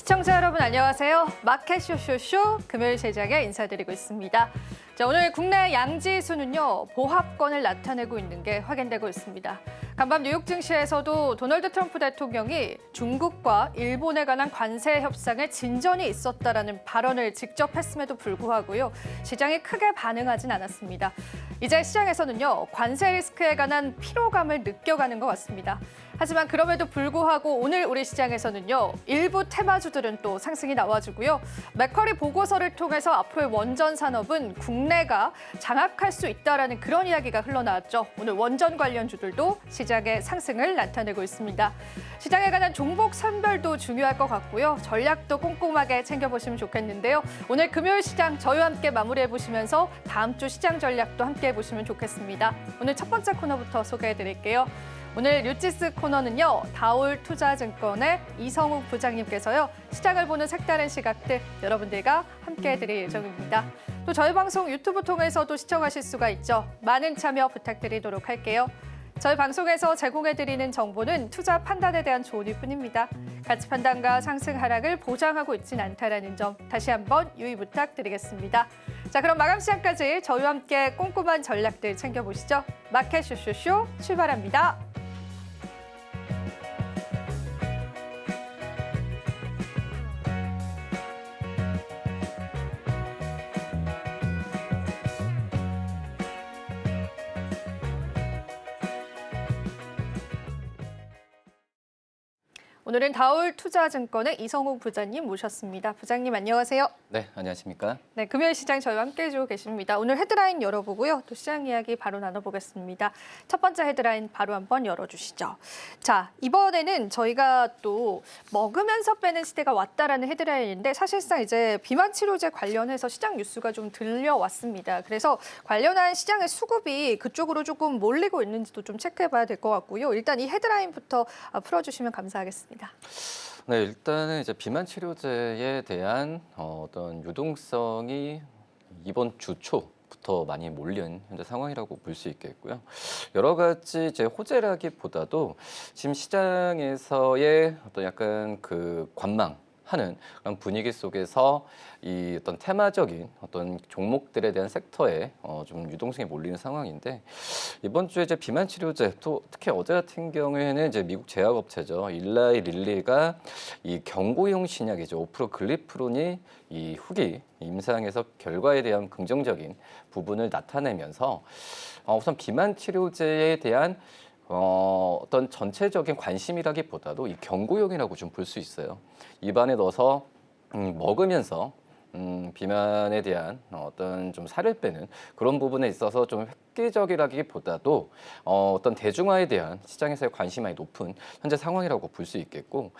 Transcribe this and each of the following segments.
시청자 여러분 안녕하세요. 마켓 쇼쇼쇼 금요일 제작에 인사드리고 있습니다. 자, 오늘 국내 양지수는요 보합권을 나타내고 있는 게 확인되고 있습니다. 간밤 뉴욕 증시에서도 도널드 트럼프 대통령이 중국과 일본에 관한 관세 협상에 진전이 있었다라는 발언을 직접 했음에도 불구하고요 시장이 크게 반응하진 않았습니다. 이제 시장에서는요 관세 리스크에 관한 피로감을 느껴가는 것 같습니다. 하지만 그럼에도 불구하고 오늘 우리 시장에서는요 일부 테마주들은 또 상승이 나와주고요. 맥커리 보고서를 통해서 앞으로의 원전 산업은 국내가 장악할 수 있다라는 그런 이야기가 흘러나왔죠. 오늘 원전 관련주들도 시장의 상승을 나타내고 있습니다. 시장에 관한 종목 선별도 중요할 것 같고요. 전략도 꼼꼼하게 챙겨보시면 좋겠는데요. 오늘 금요일 시장 저희와 함께 마무리해보시면서 다음 주 시장 전략도 함께 해보시면 좋겠습니다. 오늘 첫 번째 코너부터 소개해드릴게요. 오늘 뉴지스 코너는요. 다올투자증권의 이성욱 부장님께서요. 시장을 보는 색다른 시각들 여러분들과 함께해드릴 예정입니다. 또 저희 방송 유튜브 통해서도 시청하실 수가 있죠. 많은 참여 부탁드리도록 할게요. 저희 방송에서 제공해드리는 정보는 투자 판단에 대한 조언일 뿐입니다. 가치 판단과 상승 하락을 보장하고 있진 않다는 점 다시 한번 유의 부탁드리겠습니다. 자, 그럼 마감 시간까지 저희와 함께 꼼꼼한 전략들 챙겨보시죠. 마켓 쇼쇼쇼 출발합니다. 오늘은 다올투자증권의 이성욱 부장님 모셨습니다. 부장님 안녕하세요. 네, 안녕하십니까? 네, 금요일 시장 저희와 함께해 주고 계십니다. 오늘 헤드라인 열어보고요. 또 시장 이야기 바로 나눠보겠습니다. 첫 번째 헤드라인 바로 한번 열어주시죠. 자, 이번에는 저희가 또 먹으면서 빼는 시대가 왔다라는 헤드라인인데 사실상 이제 비만 치료제 관련해서 시장 뉴스가 좀 들려왔습니다. 그래서 관련한 시장의 수급이 그쪽으로 조금 몰리고 있는지도 좀 체크해봐야 될 것 같고요. 일단 이 헤드라인부터 풀어주시면 감사하겠습니다. 네, 일단은 이제 비만 치료제에 대한 어떤 유동성이 이번 주 초부터 많이 몰린 현재 상황이라고 볼 수 있겠고요. 여러 가지 이제 호재라기보다도 지금 시장에서의 어떤 약간 그 관망하는 그런 분위기 속에서 이 어떤 테마적인 어떤 종목들에 대한 섹터에 좀 유동성이 몰리는 상황인데 이번 주에 이제 비만 치료제 또 특히 어제 같은 경우에는 이제 미국 제약업체죠 일라이 릴리가 이 경고용 신약이죠 오프로글리프론이 이 후기 임상에서 결과에 대한 긍정적인 부분을 나타내면서 우선 비만 치료제에 대한 어떤 전체적인 관심이라기보다도 이 경고용이라고 좀 볼 수 있어요. 입안에 넣어서 먹으면서 비만에 대한 어떤 좀 살을 빼는 그런 부분에 있어서 좀 획기적이라기보다도 어떤 대중화에 대한 시장에서의 관심이 많이 높은 현재 상황이라고 볼 수 있겠고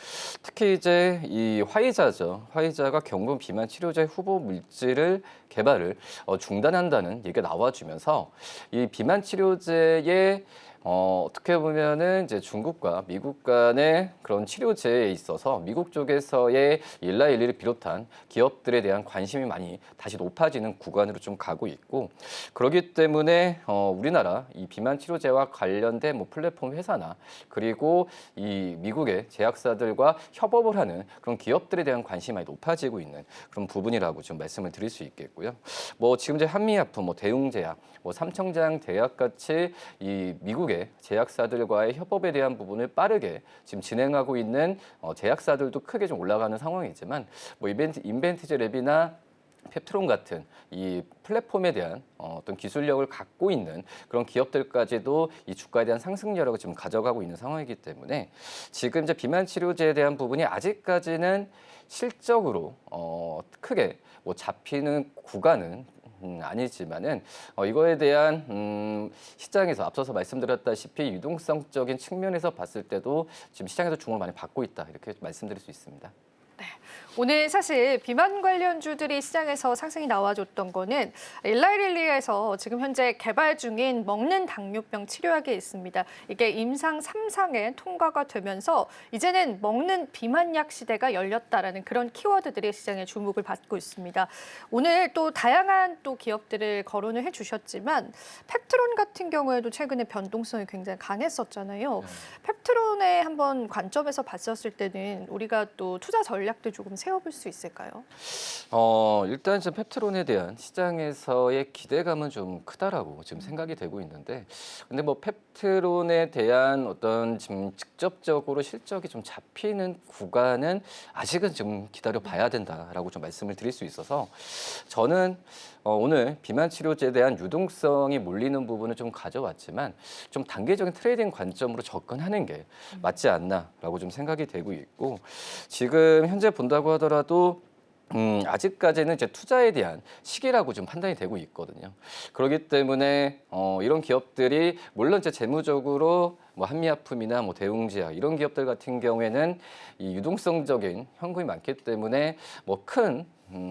특히 이제 이 화이자죠. 화이자가 경구 비만 치료제 후보 물질을 개발을 중단한다는 얘기가 나와주면서 이 비만 치료제의 어떻게 보면은 이제 중국과 미국 간의 그런 치료제에 있어서 미국 쪽에서의 일라일리를 비롯한 기업들에 대한 관심이 많이 다시 높아지는 구간으로 좀 가고 있고 그렇기 때문에 우리나라 이 비만 치료제와 관련된 뭐 플랫폼 회사나 그리고 이 미국의 제약사들과 협업을 하는 그런 기업들에 대한 관심이 많이 높아지고 있는 그런 부분이라고 좀 말씀을 드릴 수 있겠고요. 뭐 지금 이제 한미약품, 뭐 대웅제약, 뭐 삼청장 대약 같이 이 미국의 제약사들과의 협업에 대한 부분을 빠르게 지금 진행하고 있는 제약사들도 크게 좀 올라가는 상황이지만 뭐 인벤티제 랩이나 펩트론 같은 이 플랫폼에 대한 어떤 기술력을 갖고 있는 그런 기업들까지도 이 주가에 대한 상승 여력을 지금 가져가고 있는 상황이기 때문에 지금 이제 비만 치료제에 대한 부분이 아직까지는 실적으로 크게 뭐 잡히는 구간은 아니지만은 이거에 대한 시장에서 앞서서 말씀드렸다시피 유동성적인 측면에서 봤을 때도 지금 시장에서 주목을 많이 받고 있다 이렇게 말씀드릴 수 있습니다. 네, 오늘 사실 비만 관련주들이 시장에서 상승이 나와줬던 거는 일라이릴리에서 지금 현재 개발 중인 먹는 당뇨병 치료약이 있습니다. 이게 임상 3상에 통과가 되면서 이제는 먹는 비만약 시대가 열렸다라는 그런 키워드들이 시장의 주목을 받고 있습니다. 오늘 또 다양한 또 기업들을 거론을 해주셨지만 펩트론 같은 경우에도 최근에 변동성이 굉장히 강했었잖아요. 펩트론의 한번 관점에서 봤었을 때는 우리가 또 투자 전략도 조금 세워볼 수 있을까요? 일단 지금 펩트론에 대한 시장에서의 기대감은 좀 크다라고 지금 생각이 되고 있는데, 근데 뭐 펩트론에 대한 어떤 지금 직접적으로 실적이 좀 잡히는 구간은 아직은 좀 기다려 봐야 된다라고 좀 말씀을 드릴 수 있어서 저는 오늘 비만 치료제에 대한 유동성이 몰리는 부분을 좀 가져왔지만 좀 단계적인 트레이딩 관점으로 접근하는 게 맞지 않나라고 좀 생각이 되고 있고, 지금 현재 본다고 하더라도 아직까지는 이제 투자에 대한 시기라고 좀 판단이 되고 있거든요. 그렇기 때문에 이런 기업들이 물론 이제 재무적으로 뭐 한미약품이나 뭐 대웅제약 이런 기업들 같은 경우에는 이 유동성적인 현금이 많기 때문에 뭐 큰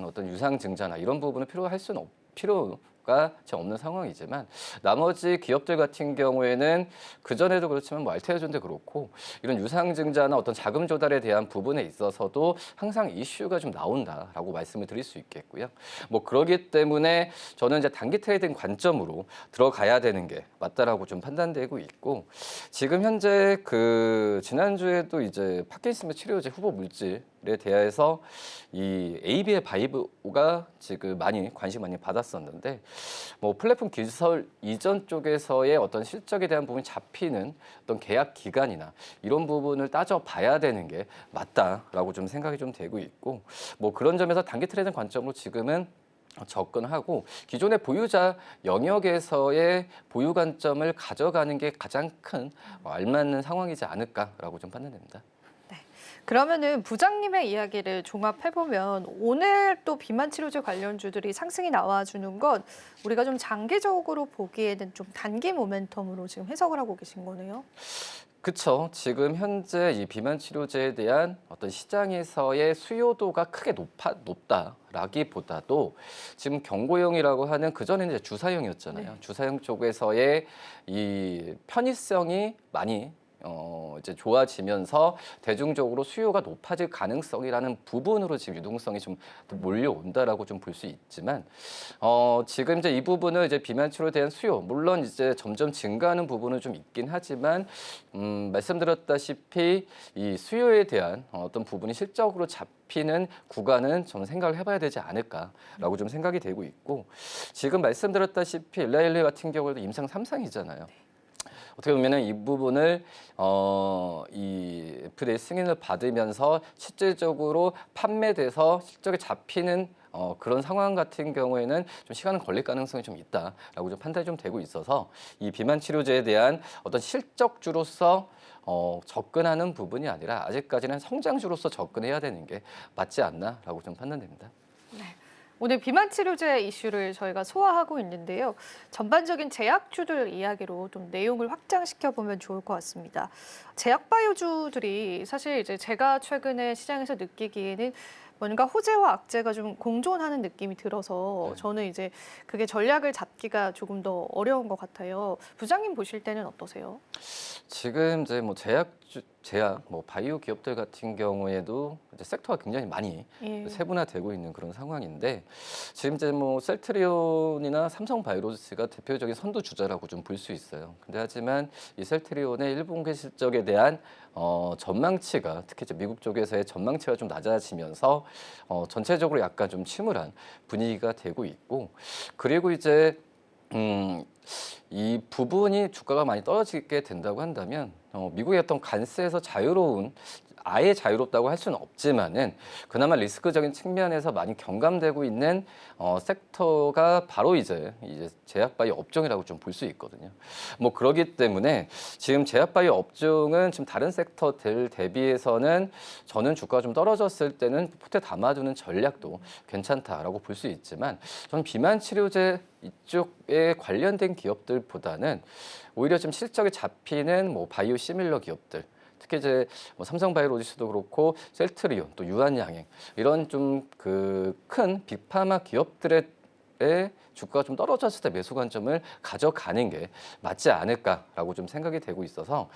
어떤 유상 증자나 이런 부분을 필요할 수는 필요가 없는 상황이지만, 나머지 기업들 같은 경우에는 그 전에도 그렇지만 뭐 알테아존도 그렇고 이런 유상증자나 어떤 자금 조달에 대한 부분에 있어서도 항상 이슈가 좀 나온다라고 말씀을 드릴 수 있겠고요. 뭐 그러기 때문에 저는 이제 단기 트레이딩 관점으로 들어가야 되는 게 맞다라고 좀 판단되고 있고, 지금 현재 그 지난주에도 이제 파킨슨병 치료제 후보 물질에 대해서 이 AB의 바이오가 지금 관심 많이 받았었는데, 뭐 플랫폼 기술 이전 쪽에서의 어떤 실적에 대한 부분이 잡히는 어떤 계약 기간이나 이런 부분을 따져봐야 되는 게 맞다라고 좀 생각이 좀 되고 있고, 뭐 그런 점에서 단기 트레이딩 관점으로 지금은 접근하고 기존의 보유자 영역에서의 보유 관점을 가져가는 게 가장 큰 알맞는 상황이지 않을까라고 좀 판단됩니다. 그러면은 부장님의 이야기를 종합해보면 오늘 또 비만 치료제 관련주들이 상승이 나와주는 건 우리가 좀 장기적으로 보기에는 좀 단기 모멘텀으로 지금 해석을 하고 계신 거네요. 그렇죠. 지금 현재 이 비만 치료제에 대한 어떤 시장에서의 수요도가 크게 높다라기보다도 지금 경고용이라고 하는 그전에는 이제 주사용이었잖아요. 네. 주사용 쪽에서의 이 편의성이 많이 이제 좋아지면서 대중적으로 수요가 높아질 가능성이라는 부분으로 지금 유동성이 좀 몰려온다라고 좀 볼 수 있지만, 지금 이제 이 부분을 이제 비만 치료에 대한 수요, 물론 이제 점점 증가하는 부분은 좀 있긴 하지만, 말씀드렸다시피 이 수요에 대한 어떤 부분이 실적으로 잡히는 구간은 저는 생각을 해봐야 되지 않을까라고 좀 생각이 되고 있고, 지금 말씀드렸다시피 일라일리 같은 경우에도 임상 3상이잖아요. 어떻게 보면은 이 부분을 이 FDA 승인을 받으면서 실질적으로 판매돼서 실적에 잡히는 그런 상황 같은 경우에는 좀 시간은 걸릴 가능성이 좀 있다라고 좀 판단이 좀 되고 있어서 이 비만 치료제에 대한 어떤 실적주로서 접근하는 부분이 아니라 아직까지는 성장주로서 접근해야 되는 게 맞지 않나라고 좀 판단됩니다. 오늘 비만 치료제 이슈를 저희가 소화하고 있는데요. 전반적인 제약주들 이야기로 좀 내용을 확장시켜 보면 좋을 것 같습니다. 제약 바이오주들이 사실 이제 제가 최근에 시장에서 느끼기에는 뭔가 호재와 악재가 좀 공존하는 느낌이 들어서 저는 이제 그게 전략을 잡기가 조금 더 어려운 것 같아요. 부장님 보실 때는 어떠세요? 지금 이제 뭐 제약, 뭐 바이오 기업들 같은 경우에도 이제 섹터가 굉장히 많이 예. 세분화되고 있는 그런 상황인데, 지금 이제 뭐 셀트리온이나 삼성바이오로직스가 대표적인 선두 주자라고 좀 볼 수 있어요. 근데 하지만 이 셀트리온의 1분기 실적에 대한 전망치가, 특히 이제 미국 쪽에서의 전망치가 좀 낮아지면서 전체적으로 약간 좀 침울한 분위기가 되고 있고, 그리고 이제 이 부분이 주가가 많이 떨어지게 된다고 한다면 미국의 어떤 관세에서 아예 자유롭다고 할 수는 없지만은 그나마 리스크적인 측면에서 많이 경감되고 있는 섹터가 바로 이제 제약바이오 업종이라고 좀 볼 수 있거든요. 뭐 그러기 때문에 지금 제약바이오 업종은 지금 다른 섹터들 대비해서는 저는 주가가 좀 떨어졌을 때는 포트에 담아두는 전략도 괜찮다라고 볼 수 있지만, 저는 비만 치료제 이쪽에 관련된 기업들보다는 오히려 좀 실적이 잡히는 뭐 바이오 시밀러 기업들, 특히 이제 뭐 삼성바이오로직스도 그렇고 셀트리온, 또 유한양행 이런 좀 그 큰 빅파마 기업들의 주가가 좀 떨어졌을 때 매수 관점을 가져가는 게 맞지 않을까라고 좀 생각이 되고 있어서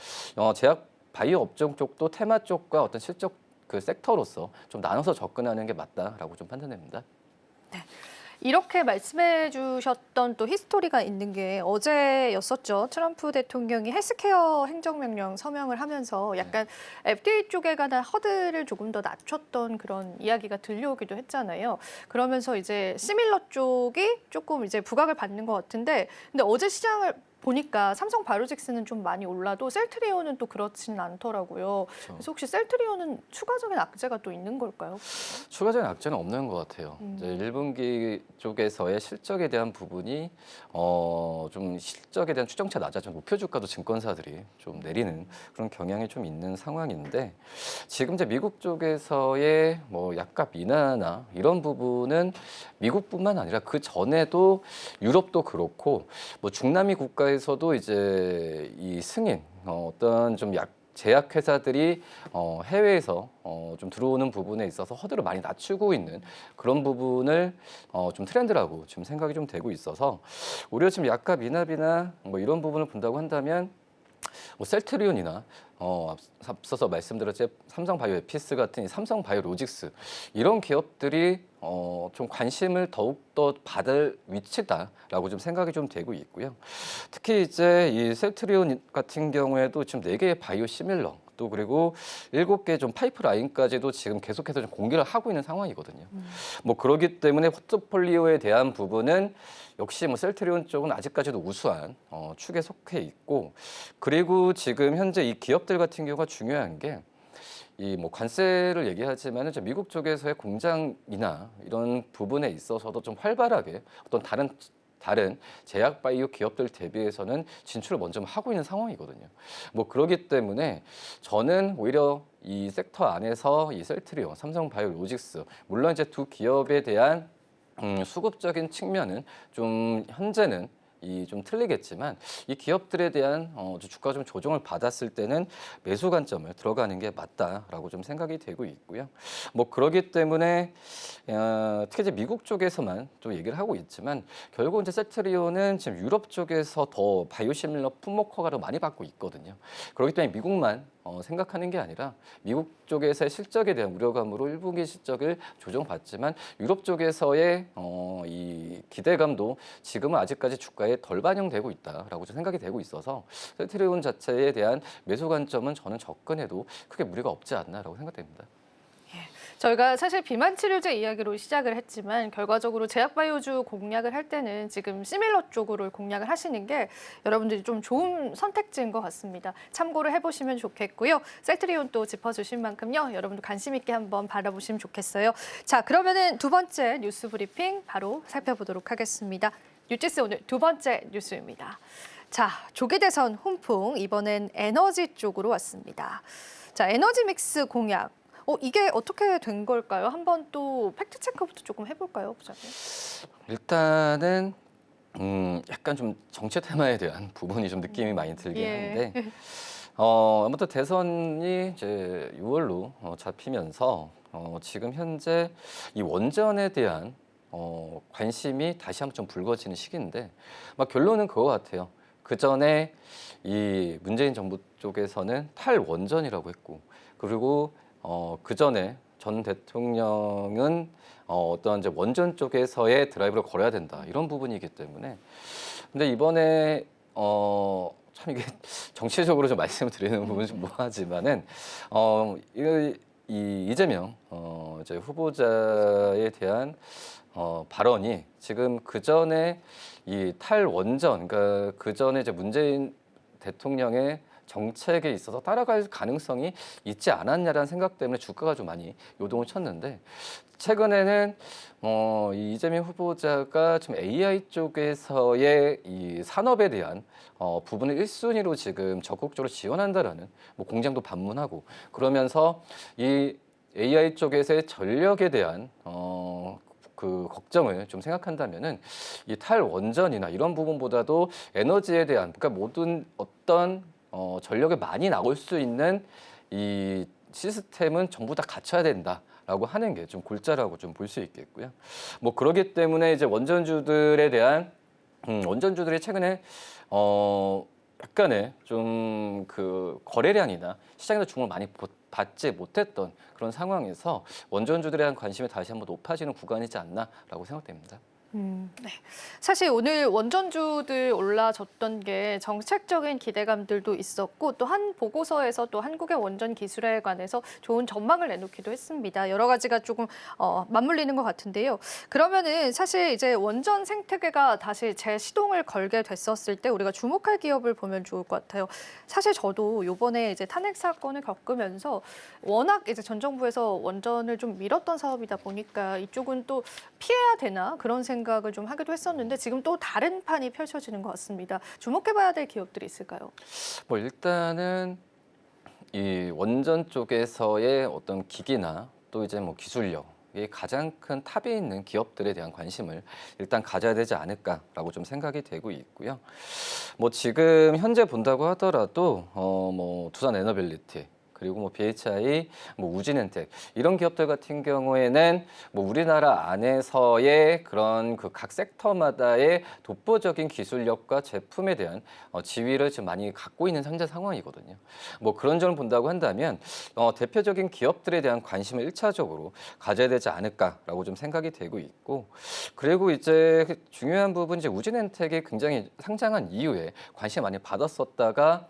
제약 바이오 업종 쪽도 테마 쪽과 어떤 실적 그 섹터로서 좀 나눠서 접근하는 게 맞다라고 좀 판단됩니다. 이렇게 말씀해 주셨던 또 히스토리가 있는 게 어제였었죠. 트럼프 대통령이 헬스케어 행정명령 서명을 하면서 약간 FDA 쪽에 관한 허들을 조금 더 낮췄던 그런 이야기가 들려오기도 했잖아요. 그러면서 이제 시밀러 쪽이 조금 이제 부각을 받는 것 같은데, 근데 어제 시장을 보니까 삼성 바이오로직스는 좀 많이 올라도 셀트리온은 또 그렇지는 않더라고요. 그렇죠. 그래서 혹시 셀트리온은 추가적인 악재가 또 있는 걸까요? 추가적인 악재는 없는 것 같아요. 이제 1분기 쪽에서의 실적에 대한 부분이 좀 실적에 대한 추정치 낮아지면 목표 주가도 증권사들이 좀 내리는 그런 경향이 좀 있는 상황인데 지금 이제 미국 쪽에서의 뭐 약값 인하나 이런 부분은 미국뿐만 아니라 그 전에도 유럽도 그렇고 뭐 중남미 국가에서도 이제 이 승인 어떤 좀 제약 회사들이 해외에서 좀 들어오는 부분에 있어서 허들을 많이 낮추고 있는 그런 부분을 좀 트렌드라고 지금 생각이 좀 되고 있어서 오히려 지금 약값 인하비나 뭐 이런 부분을 본다고 한다면 뭐 셀트리온이나 앞서서 말씀드렸지 삼성바이오에피스 같은 이 삼성바이오로직스 이런 기업들이 좀 관심을 더욱더 받을 위치다라고 좀 생각이 좀 되고 있고요. 특히 이제 이 셀트리온 같은 경우에도 지금 4개의 바이오 시밀러 또 그리고 7개 좀 파이프라인까지도 지금 계속해서 좀 공개를 하고 있는 상황이거든요. 뭐 그러기 때문에 포트폴리오에 대한 부분은 역시 뭐 셀트리온 쪽은 아직까지도 우수한 축에 속해 있고 그리고 지금 현재 이 기업들 같은 경우가 중요한 게 이 뭐 관세를 얘기하지만은 미국 쪽에서의 공장이나 이런 부분에 있어서도 좀 활발하게 어떤 다른 제약 바이오 기업들 대비해서는 진출을 먼저 하고 있는 상황이거든요. 뭐 그러기 때문에 저는 오히려 이 섹터 안에서 이 셀트리온, 삼성바이오로직스 물론 이제 두 기업에 대한 수급적인 측면은 좀 현재는 좀 틀리겠지만 이 기업들에 대한 주가 좀 조정을 받았을 때는 매수 관점을 들어가는 게 맞다라고 좀 생각이 되고 있고요. 뭐 그러기 때문에 특히 이제 미국 쪽에서만 좀 얘기를 하고 있지만 결국 이제 셀트리온은 지금 유럽 쪽에서 더 바이오시밀러 품목 허가를 많이 받고 있거든요. 그렇기 때문에 미국만 생각하는 게 아니라 미국 쪽에서의 실적에 대한 우려감으로 1분기 실적을 조정받지만 유럽 쪽에서의 이 기대감도 지금은 아직까지 주가에 덜 반영되고 있다라고 생각이 되고 있어서 셀트리온 자체에 대한 매수 관점은 저는 접근해도 크게 무리가 없지 않나라고 생각됩니다. 저희가 사실 비만 치료제 이야기로 시작을 했지만 결과적으로 제약 바이오주 공략을 할 때는 지금 시밀러 쪽으로 공략을 하시는 게 여러분들이 좀 좋은 선택지인 것 같습니다. 참고를 해보시면 좋겠고요. 셀트리온 또 짚어주신 만큼요. 여러분도 관심 있게 한번 바라보시면 좋겠어요. 자, 그러면은 두 번째 뉴스 브리핑 바로 살펴보도록 하겠습니다. 뉴지스 오늘 두 번째 뉴스입니다. 자, 조기 대선 훈풍 이번엔 에너지 쪽으로 왔습니다. 자, 에너지 믹스 공약. 이게 어떻게 된 걸까요? 한번 또 팩트 체크부터 조금 해볼까요, 부장님? 일단은 약간 좀 정치 테마에 대한 부분이 좀 느낌이 많이 들긴 하는데 아무튼 대선이 이제 6월로 잡히면서 지금 현재 이 원전에 대한 관심이 다시 한번 좀 불거지는 시기인데 막 결론은 그거 같아요. 그 전에 이 문재인 정부 쪽에서는 탈원전이라고 했고 그리고 그 전에 전 대통령은 어떤 이제 원전 쪽에서의 드라이브를 걸어야 된다 이런 부분이기 때문에 근데 이번에 참 이게 정치적으로 좀 말씀을 드리는 부분은 좀 뭐하지만은 이 이재명 이제 후보자에 대한 발언이 지금 그 전에 이 탈원전 그러니까 그 전에 이제 문재인 대통령의 정책에 있어서 따라갈 가능성이 있지 않았냐라는 생각 때문에 주가가 좀 많이 요동을 쳤는데 최근에는 이 이재명 후보자가 지금 AI 쪽에서의 이 산업에 대한 부분을 1순위로 지금 적극적으로 지원한다라는 뭐 공장도 방문하고 그러면서 이 AI 쪽에서의 전력에 대한 그 걱정을 좀 생각한다면은 이 탈원전이나 이런 부분보다도 에너지에 대한 그러니까 모든 어떤 전력이 많이 나올 수 있는 이 시스템은 전부 다 갖춰야 된다라고 하는 게 좀 골자라고 좀 볼 수 있겠고요. 뭐 그러기 때문에 이제 원전주들에 대한 원전주들이 최근에 약간의 좀 그 거래량이나 시장에서 주목을 많이 받지 못했던 그런 상황에서 원전주들에 대한 관심이 다시 한번 높아지는 구간이지 않나라고 생각됩니다. 네. 사실 오늘 원전주들 올라졌던 게 정책적인 기대감들도 있었고 또 한 보고서에서 또 한국의 원전 기술에 관해서 좋은 전망을 내놓기도 했습니다. 여러 가지가 조금 맞물리는 것 같은데요. 그러면은 사실 이제 원전 생태계가 다시 재시동을 걸게 됐었을 때 우리가 주목할 기업을 보면 좋을 것 같아요. 사실 저도 이번에 이제 탄핵 사건을 겪으면서 워낙 이제 전 정부에서 원전을 좀 밀었던 사업이다 보니까 이쪽은 또 피해야 되나 그런 생각을 좀 하기도 했었는데 지금 또 다른 판이 펼쳐지는 것 같습니다. 주목해봐야 될 기업들이 있을까요? 뭐 일단은 이 원전 쪽에서의 어떤 기기나 또 이제 뭐 기술력이 가장 큰 탑에 있는 기업들에 대한 관심을 일단 가져야 되지 않을까라고 좀 생각이 되고 있고요. 뭐 지금 현재 본다고 하더라도 뭐 두산 에너빌리티 그리고 뭐 BHI, 뭐 우진엔텍 이런 기업들 같은 경우에는 뭐 우리나라 안에서의 그런 그 각 섹터마다의 독보적인 기술력과 제품에 대한 지위를 지금 많이 갖고 있는 현재 상황이거든요. 뭐 그런 점을 본다고 한다면 대표적인 기업들에 대한 관심을 일차적으로 가져야 되지 않을까라고 좀 생각이 되고 있고, 그리고 이제 중요한 부분 이제 우진엔텍이 굉장히 상장한 이후에 관심 많이 받았었다가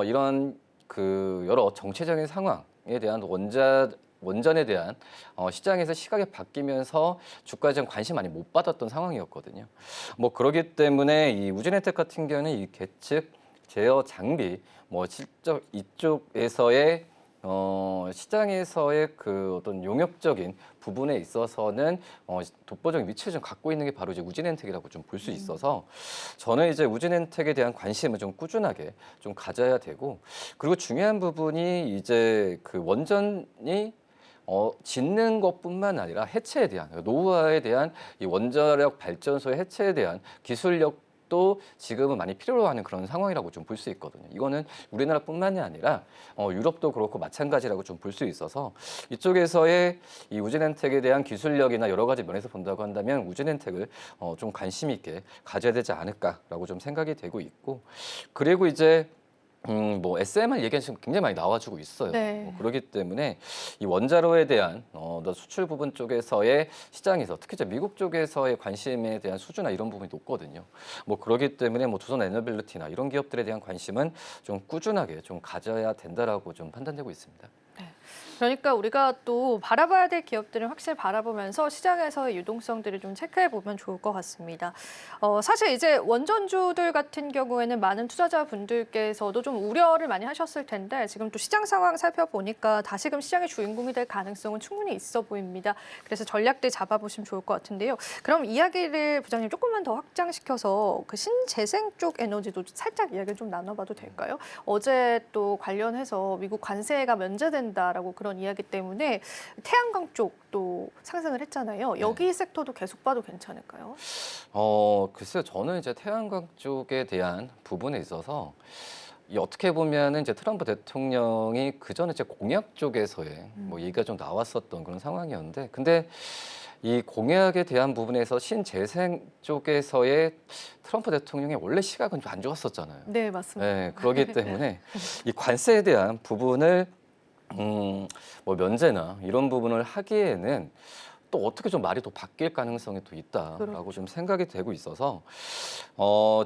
이런 그 여러 정체적인 상황에 대한 원전에 대한 시장에서 시각이 바뀌면서 주가에 좀 관심 많이 못 받았던 상황이었거든요. 뭐 그러기 때문에 이 우진혜택 같은 경우는 이 계측, 제어 장비, 뭐 실적 이쪽에서의 시장에서의 그 어떤 용역적인 부분에 있어서는 독보적인 위치를 좀 갖고 있는 게 바로 이제 우진엔텍이라고 좀 볼 수 있어서 저는 이제 우진엔텍에 대한 관심을 좀 꾸준하게 좀 가져야 되고, 그리고 중요한 부분이 이제 그 원전이 짓는 것뿐만 아니라 해체에 대한 노후화에 대한 이 원자력 발전소의 해체에 대한 기술력도 지금은 많이 필요로 하는 그런 상황이라고 좀 볼 수 있거든요. 이거는 우리나라뿐만이 아니라 유럽도 그렇고 마찬가지라고 좀 볼 수 있어서 이쪽에서의 이 우진엔텍에 대한 기술력이나 여러 가지 면에서 본다고 한다면 우진엔텍을 좀 관심 있게 가져야 되지 않을까라고 좀 생각이 되고 있고, 그리고 이제 뭐 SMR 얘기가 지금 굉장히 많이 나와주고 있어요. 네. 뭐 그렇기 때문에 이 원자로에 대한 수출 부분 쪽에서의 시장에서 특히 이제 미국 쪽에서의 관심에 대한 수주나 이런 부분이 높거든요. 뭐 그렇기 때문에 뭐 두산 에너빌리티나 이런 기업들에 대한 관심은 좀 꾸준하게 좀 가져야 된다라고 좀 판단되고 있습니다. 그러니까 우리가 또 바라봐야 될 기업들은 확실히 바라보면서 시장에서의 유동성들을 좀 체크해 보면 좋을 것 같습니다. 사실 이제 원전주들 같은 경우에는 많은 투자자분들께서도 좀 우려를 많이 하셨을 텐데 지금 또 시장 상황 살펴보니까 다시금 시장의 주인공이 될 가능성은 충분히 있어 보입니다. 그래서 전략들 잡아보시면 좋을 것 같은데요. 그럼 이야기를 부장님 조금만 더 확장시켜서 그 신재생 쪽 에너지도 살짝 이야기를 좀 나눠봐도 될까요? 어제 또 관련해서 미국 관세가 면제된다라고 그런 이야기 때문에 태양광 쪽도 상승을 했잖아요. 여기 섹터도 계속 봐도 괜찮을까요? 글쎄요, 저는 이제 태양광 쪽에 대한 부분에 있어서 어떻게 보면은 이제 트럼프 대통령이 그 전에 이제 공약 쪽에서의 뭐 얘기가 좀 나왔었던 그런 상황이었는데, 근데 이 공약에 대한 부분에서 신재생 쪽에서의 트럼프 대통령의 원래 시각은 좀 안 좋았었잖아요. 네, 맞습니다. 네, 그렇기 때문에 이 관세에 대한 부분을 뭐 면제나 이런 부분을 하기에는 또 어떻게 좀 말이 또 바뀔 가능성이 또 있다라고 좀 생각이 되고 있어서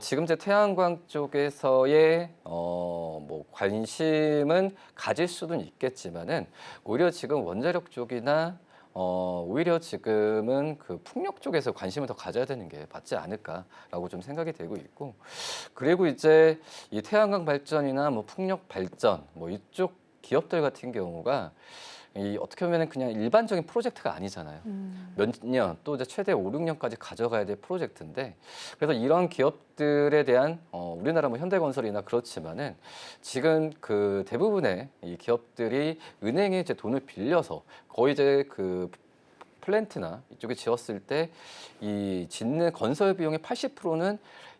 지금 제 태양광 쪽에서의 뭐 관심은 가질 수는 있겠지만은 오히려 지금 원자력 쪽이나 오히려 지금은 그 풍력 쪽에서 관심을 더 가져야 되는 게 맞지 않을까라고 좀 생각이 되고 있고, 그리고 이제 이 태양광 발전이나 뭐 풍력 발전 뭐 이쪽 기업들 같은 경우가 이 어떻게 보면 그냥 일반적인 프로젝트가 아니잖아요. 몇 년, 또 이제 최대 5, 6년까지 가져가야 될 프로젝트인데, 그래서 이런 기업들에 대한 우리나라 뭐 현대건설이나 그렇지만은 지금 그 대부분의 이 기업들이 은행에 이제 돈을 빌려서 거의 이제 그 플랜트나 이쪽에 지었을 때 이 짓는 건설 비용의 80%는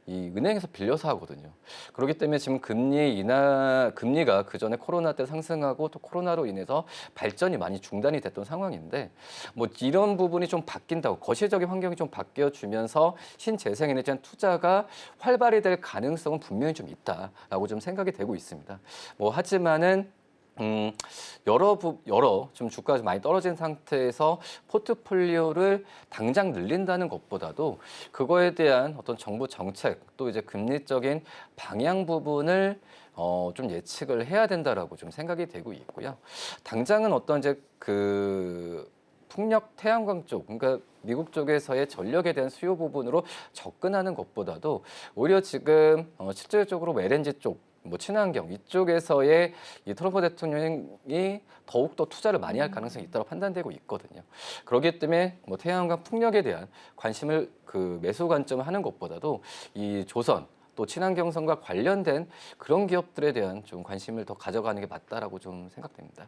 이 은행에서 빌려서 하거든요. 그렇기 때문에 지금 금리가 그 전에 코로나 때 상승하고 또 코로나로 인해서 발전이 많이 중단이 됐던 상황인데 뭐 이런 부분이 좀 바뀐다고 거시적인 환경이 좀 바뀌어주면서 신재생에너지에 대한 투자가 활발히 될 가능성은 분명히 좀 있다라고 좀 생각이 되고 있습니다. 뭐 하지만은 여러 좀 주가가 좀 많이 떨어진 상태에서 포트폴리오를 당장 늘린다는 것보다도 그거에 대한 어떤 정부 정책 또 이제 금리적인 방향 부분을 좀 예측을 해야 된다라고 좀 생각이 되고 있고요. 당장은 어떤 이제 그 풍력 태양광 쪽, 그러니까 미국 쪽에서의 전력에 대한 수요 부분으로 접근하는 것보다도 오히려 지금 실질적으로 LNG 쪽, 뭐 친환경 이쪽에서의 이 트럼프 대통령이 더욱더 투자를 많이 할 가능성이 있다고 판단되고 있거든요. 그렇기 때문에 뭐 태양광 풍력에 대한 관심을 그 매수 관점을 하는 것보다도 이 조선 또 친환경성과 관련된 그런 기업들에 대한 좀 관심을 더 가져가는 게 맞다라고 좀 생각됩니다.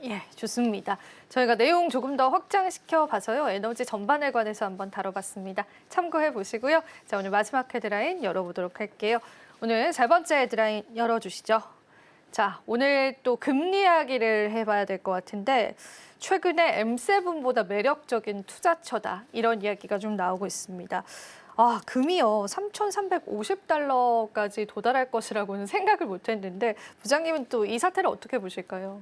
예, 좋습니다. 저희가 내용 조금 더 확장시켜 봐서요. 에너지 전반에 관해서 한번 다뤄봤습니다. 참고해 보시고요. 자, 오늘 마지막 헤드라인 열어보도록 할게요. 오늘 세 번째 헤드라인 열어주시죠. 자, 오늘 또 금리 이야기를 해봐야 될 것 같은데 최근에 M7보다 매력적인 투자처다. 이런 이야기가 좀 나오고 있습니다. 아, 금이요. 3,350달러까지 도달할 것이라고는 생각을 못했는데 부장님은 또 이 사태를 어떻게 보실까요?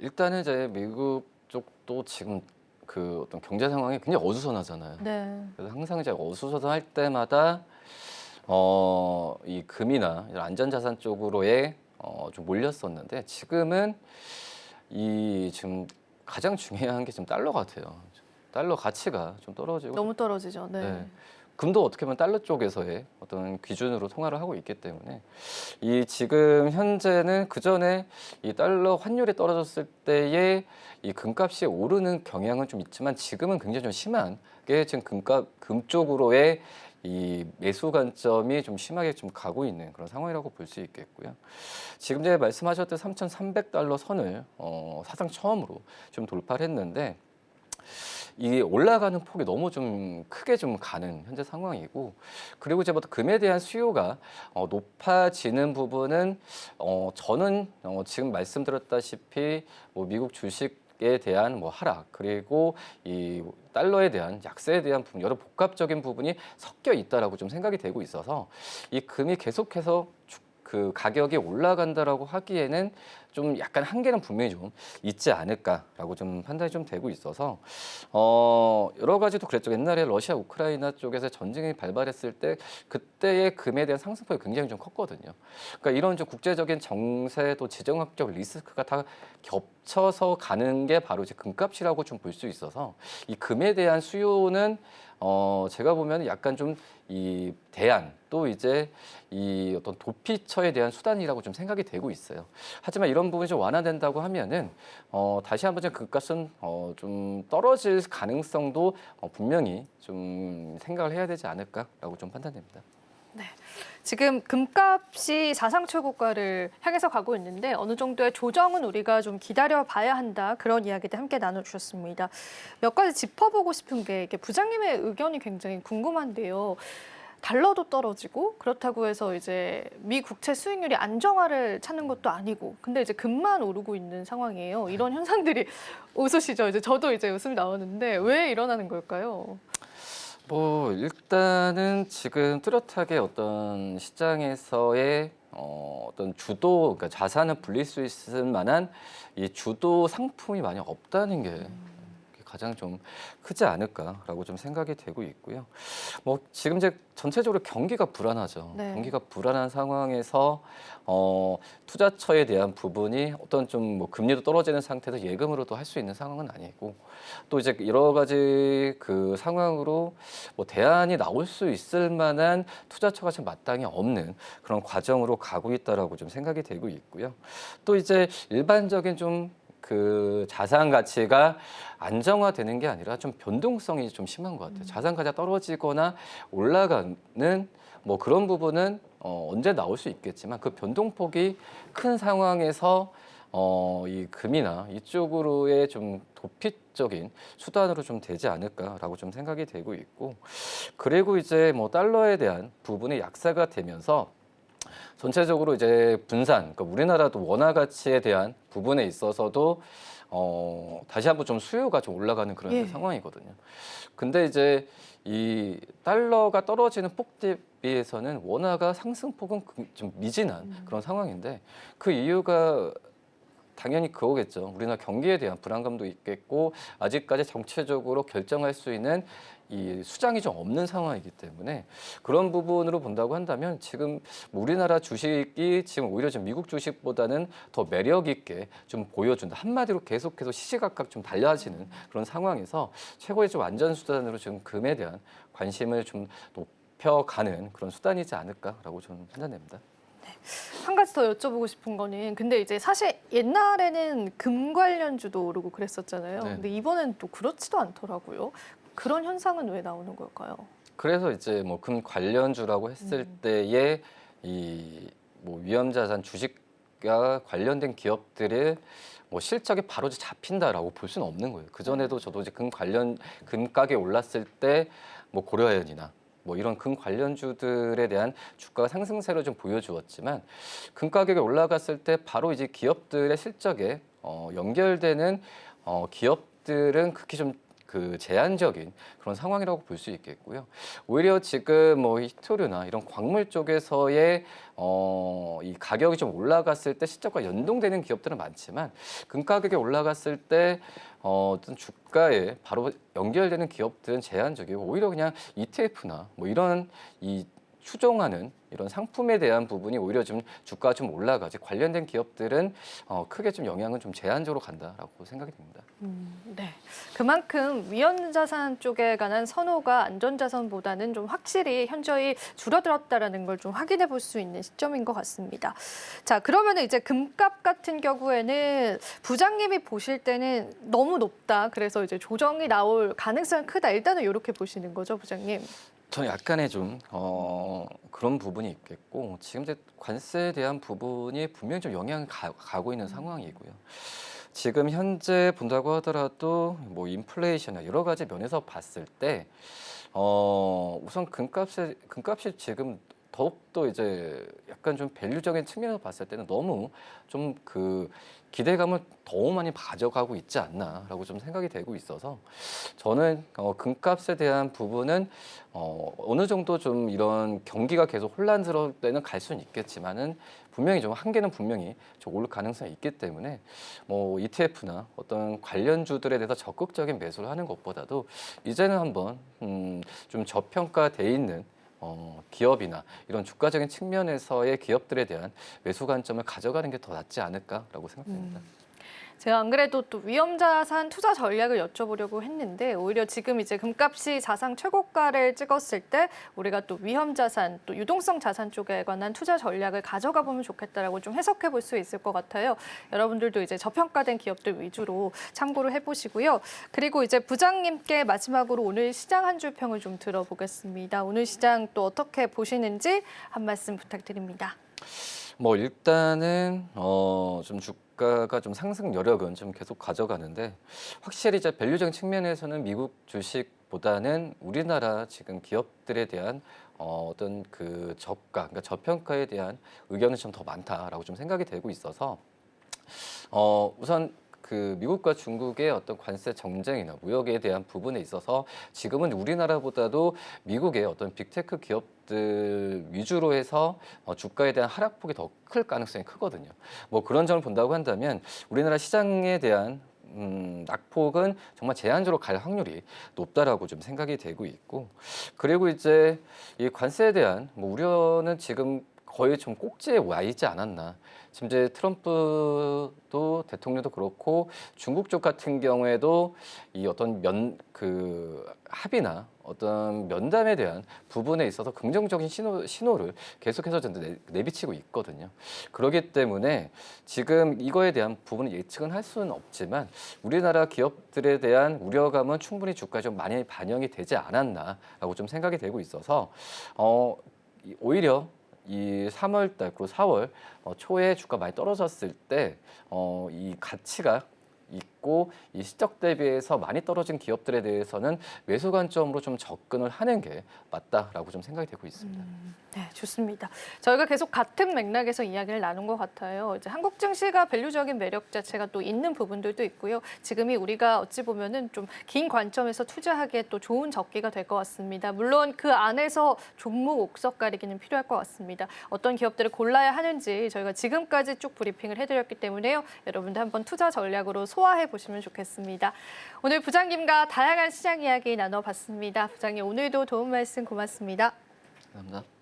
일단은 이제 미국 쪽도 지금 그 어떤 경제 상황이 굉장히 어수선하잖아요. 네. 그래서 항상 이제 어수선할 때마다 이 금이나 이런 안전자산 쪽으로의 좀 몰렸었는데 지금은 이 지금 가장 중요한 게 지금 달러 같아요. 달러 가치가 좀 떨어지고 너무 떨어지죠. 네. 네. 금도 어떻게 보면 달러 쪽에서의 어떤 기준으로 통화를 하고 있기 때문에 이 지금 현재는 그 전에 이 달러 환율이 떨어졌을 때의 이 금값이 오르는 경향은 좀 있지만 지금은 굉장히 좀 심한 게 지금 금 쪽으로의 이 매수 관점이 좀 심하게 좀 가고 있는 그런 상황이라고 볼 수 있겠고요. 지금 제가 말씀하셨던 3,300달러 선을 사상 처음으로 좀 돌파를 했는데 이 올라가는 폭이 너무 좀 크게 좀 가는 현재 상황이고 그리고 이제부터 금에 대한 수요가 높아지는 부분은 저는 지금 말씀드렸다시피 뭐 미국 주식에 대한 뭐 하락 그리고 이 달러에 대한 약세에 대한 부분 여러 복합적인 부분이 섞여 있다라고 좀 생각이 되고 있어서 이 금이 계속해서 그 가격이 올라간다라고 하기에는 좀 약간 한계는 분명히 좀 있지 않을까라고 좀 판단이 좀 되고 있어서 여러 가지도 그랬죠. 옛날에 러시아 우크라이나 쪽에서 전쟁이 발발했을 때 그때의 금에 대한 상승폭이 굉장히 좀 컸거든요. 그러니까 이런 좀 국제적인 정세 또 지정학적 리스크가 다 겹쳐서 가는 게 바로 이제 금값이라고 좀 볼 수 있어서 이 금에 대한 수요는 제가 보면 약간 좀 이 대안 또 이제 이 어떤 도피처에 대한 수단이라고 좀 생각이 되고 있어요. 하지만 이런 부분이 좀 완화된다고 하면은 다시 한번 좀 금값은 좀 떨어질 가능성도 분명히 좀 생각을 해야 되지 않을까라고 좀 판단됩니다. 네. 지금 금값이 사상 최고가를 향해서 가고 있는데 어느 정도의 조정은 우리가 좀 기다려봐야 한다. 그런 이야기도 함께 나눠주셨습니다. 몇 가지 짚어보고 싶은 게 이게 부장님의 의견이 굉장히 궁금한데요. 달러도 떨어지고 그렇다고 해서 이제 미 국채 수익률이 안정화를 찾는 것도 아니고 근데 이제 금만 오르고 있는 상황이에요. 이런 현상들이 웃으시죠? 이제 저도 이제 웃음이 나오는데 왜 일어나는 걸까요? 뭐 일단은 지금 뚜렷하게 어떤 시장에서의 어떤 주도 그러니까 자산을 불릴 수 있을 만한 이 주도 상품이 많이 없다는 게 가장 좀 크지 않을까라고 좀 생각이 되고 있고요. 뭐 지금 이제 전체적으로 경기가 불안하죠. 네. 경기가 불안한 상황에서 투자처에 대한 부분이 어떤 좀 뭐 금리도 떨어지는 상태에서 예금으로도 할 수 있는 상황은 아니고 또 이제 여러 가지 그 상황으로 뭐 대안이 나올 수 있을 만한 투자처가 지금 마땅히 없는 그런 과정으로 가고 있다라고 좀 생각이 되고 있고요. 또 이제 일반적인 좀 그 자산 가치가 안정화되는 게 아니라 좀 변동성이 좀 심한 것 같아요. 자산 가치가 떨어지거나 올라가는 뭐 그런 부분은 언제 나올 수 있겠지만 그 변동폭이 큰 상황에서 이 금이나 이쪽으로의 좀 도피적인 수단으로 좀 되지 않을까라고 좀 생각이 되고 있고, 그리고 이제 뭐 달러에 대한 부분이 약세가 되면서 전체적으로 이제 분산, 그러니까 우리나라도 원화 가치에 대한 부분에 있어서도 다시 한번 좀 수요가 좀 올라가는 그런 예. 상황이거든요. 근데 이제 이 달러가 떨어지는 폭 대비해서는 원화가 상승폭은 좀 미진한 그런 상황인데, 그 이유가 당연히 그거겠죠. 우리나라 경기에 대한 불안감도 있겠고, 아직까지 정체적으로 결정할 수 있는 이 수장이 좀 없는 상황이기 때문에, 그런 부분으로 본다고 한다면 지금 우리나라 주식이 지금 오히려 좀 미국 주식보다는 더 매력 있게 좀 보여준다. 한마디로 계속해서 시시각각 좀 달라지는 그런 상황에서 최고의 좀 안전 수단으로 지금 금에 대한 관심을 좀 높여가는 그런 수단이지 않을까라고 저는 판단됩니다. 한 가지 더 여쭤보고 싶은 거는 근데 이제 사실 옛날에는 금 관련주도 오르고 그랬었잖아요. 네. 근데 이번엔 또 그렇지도 않더라고요. 그런 현상은 왜 나오는 걸까요? 그래서 이제 뭐 금 관련주라고 했을 때에 이 뭐 위험자산 주식과 관련된 기업들의 뭐 실적이 바로 이제 잡힌다라고 볼 수는 없는 거예요. 그 전에도 저도 이제 금 가격이 올랐을 때 뭐 고려아연이나 뭐 이런 금 관련주들에 대한 주가 상승세를 좀 보여주었지만, 금 가격이 올라갔을 때 바로 이제 기업들의 실적에 연결되는 기업들은 극히 좀 그 제한적인 그런 상황이라고 볼 수 있겠고요. 오히려 지금 뭐 히토류나 이런 광물 쪽에서의 이 가격이 좀 올라갔을 때 실적과 연동되는 기업들은 많지만, 금 가격이 올라갔을 때 어떤 주가에 바로 연결되는 기업들은 제한적이고, 오히려 그냥 ETF나 뭐 이런 이 추종하는 이런 상품에 대한 부분이 오히려 좀 주가가 좀 올라가지, 관련된 기업들은 크게 좀 영향은 좀 제한적으로 간다라고 생각이 됩니다. 네. 그만큼 위험자산 쪽에 관한 선호가 안전자산보다는 좀 확실히 현저히 줄어들었다라는 걸 좀 확인해 볼 수 있는 시점인 것 같습니다. 자, 그러면 이제 금값 같은 경우에는 부장님이 보실 때는 너무 높다. 그래서 이제 조정이 나올 가능성이 크다. 일단은 이렇게 보시는 거죠, 부장님? 저는 약간의 좀 그런 부분이 있겠고, 지금 이제 관세에 대한 부분이 분명히 좀 영향을 가고 있는 상황이고요. 지금 현재 본다고 하더라도 뭐 인플레이션이나 여러 가지 면에서 봤을 때 우선 금값이 지금 더욱더 이제 약간 좀 밸류적인 측면에서 봤을 때는 너무 좀 그 기대감을 너무 많이 가져가고 있지 않나라고 좀 생각이 되고 있어서, 저는 금값에 대한 부분은 어느 정도 좀 이런 경기가 계속 혼란스러울 때는 갈 수는 있겠지만은, 분명히 좀 한계는 분명히 좀 올 가능성이 있기 때문에, 뭐 ETF나 어떤 관련주들에 대해서 적극적인 매수를 하는 것보다도 이제는 한번 좀 저평가돼 있는 기업이나 이런 주가적인 측면에서의 기업들에 대한 매수 관점을 가져가는 게 더 낫지 않을까라고 생각됩니다. 제가 안 그래도 또 위험자산 투자 전략을 여쭤보려고 했는데 오히려 지금 이제 금값이 사상 최고가를 찍었을 때 우리가 또 위험자산, 또 유동성 자산 쪽에 관한 투자 전략을 가져가 보면 좋겠다라고 좀 해석해 볼 수 있을 것 같아요. 여러분들도 이제 저평가된 기업들 위주로 참고를 해보시고요. 그리고 이제 부장님께 마지막으로 오늘 시장 한 줄 평을 좀 들어보겠습니다. 오늘 시장 또 어떻게 보시는지 한 말씀 부탁드립니다. 뭐 일단은 좀 주가가 좀 상승 여력은 좀 계속 가져가는데, 확실히 이제 밸류적인 측면에서는 미국 주식보다는 우리나라 지금 기업들에 대한 어떤 그 저가, 그러니까 저평가에 대한 의견은 좀 더 많다라고 좀 생각이 되고 있어서, 우선 그 미국과 중국의 어떤 관세 정쟁이나 무역에 대한 부분에 있어서 지금은 우리나라보다도 미국의 어떤 빅테크 기업들 위주로 해서 주가에 대한 하락폭이 더 클 가능성이 크거든요. 뭐 그런 점을 본다고 한다면 우리나라 시장에 대한 낙폭은 정말 제한적으로 갈 확률이 높다라고 좀 생각이 되고 있고, 그리고 이제 이 관세에 대한 뭐 우려는 지금 거의 좀 꼭지에 와 있지 않았나. 지금 이제 트럼프도 대통령도 그렇고 중국 쪽 같은 경우에도 이 어떤 합의나 어떤 면담에 대한 부분에 있어서 긍정적인 신호를 계속해서 내비치고 있거든요. 그렇기 때문에 지금 이거에 대한 부분을 예측은 할 수는 없지만, 우리나라 기업들에 대한 우려감은 충분히 주가에 좀 많이 반영이 되지 않았나라고 좀 생각이 되고 있어서 오히려 이 3월 달 그리고 4월 초에 주가 많이 떨어졌을 때 이 가치가 있고 이 실적 대비해서 많이 떨어진 기업들에 대해서는 매수 관점으로 좀 접근을 하는 게 맞다라고 좀 생각이 되고 있습니다. 네, 좋습니다. 저희가 계속 같은 맥락에서 이야기를 나눈 것 같아요. 이제 한국 증시가 밸류적인 매력 자체가 또 있는 부분들도 있고요. 지금이 우리가 어찌 보면은 좀 긴 관점에서 투자하기에 또 좋은 적기가 될 것 같습니다. 물론 그 안에서 종목 옥석 가리기는 필요할 것 같습니다. 어떤 기업들을 골라야 하는지 저희가 지금까지 쭉 브리핑을 해드렸기 때문에요. 여러분들 한번 투자 전략으로 소화해 보시면 좋겠습니다. 오늘 부장님과 다양한 시장 이야기 나눠봤습니다. 부장님 오늘도 도움 말씀 고맙습니다. 감사합니다.